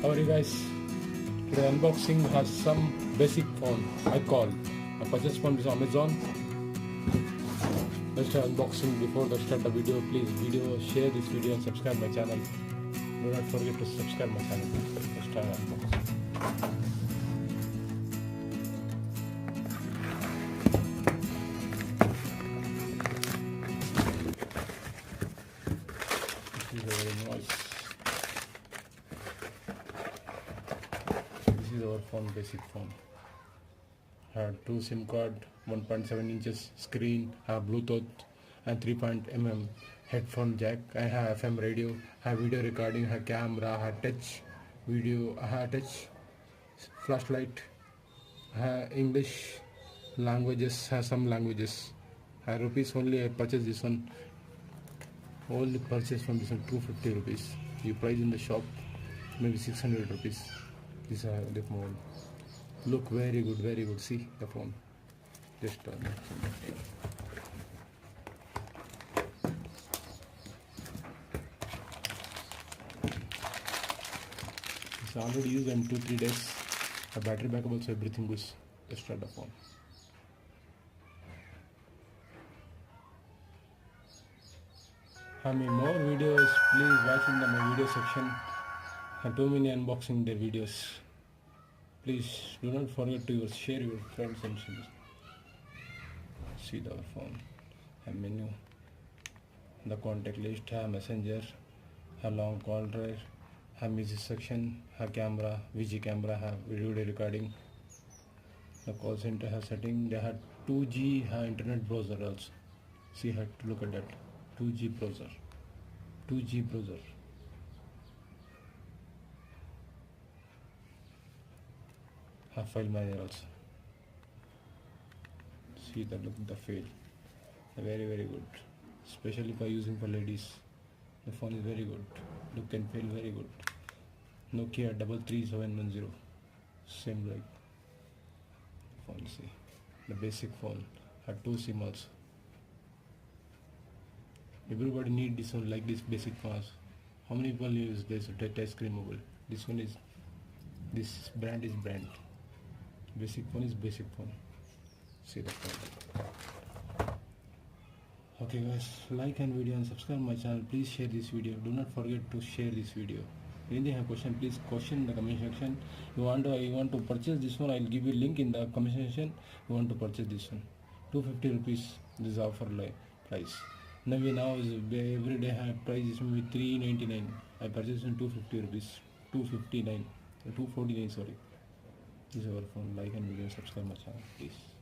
How are you guys? Today unboxing has some basic phone I call. I purchased from this Amazon. Let's start unboxing. Before I start the video, please share this video and subscribe my channel. Do not forget to subscribe my channel. Let's start unboxing. This is very nice. This is our phone, basic phone. I have 2 SIM card, 1.7 inches screen, I have Bluetooth and 3.mm headphone jack. I have FM radio, I have video recording, I have camera, I have touch video, I have touch flashlight, I have English languages, I have some languages. I have rupees only. I purchased this one. Only purchase from this one 250 rupees. You price in the shop maybe 600 rupees. This is the phone. Look very good, very good. See the phone. Just it's already used in 2-3 days. The battery backup also everything goes. Just start the phone. Have more videos, please watch in my video section. And too many unboxing their videos. Please do not forget to share your friends and see the phone. Have menu, the contact list, have messenger, have long call drive, have music section, have camera, VG camera, have video recording. The call center has setting. They have 2G have internet browser also. See, have to look at that. 2G browser. 2G browser. Have file manager also. See the look, the feel. Very good. Especially for using for ladies. The phone is very good. Look and feel very good. Nokia 33710. Same like phone. See the basic phone. Have 2 SIM also. Everybody need this one like this basic phones. How many people use this touch screen mobile? This one is, this brand is brand. Basic phone is basic phone. See the phone. Okay guys, like and video and subscribe my channel. Please share this video. Do not forget to share this video. Anything have question, please question in the comment section. You want to purchase this one, I'll give you link in the comment section. You want to purchase this one, 250 rupees. This is offer price. Now is every day have price is maybe 399. I purchased in 250 rupees, 259, 249. Sorry. This is our phone. Like and video, subscribe my channel, please.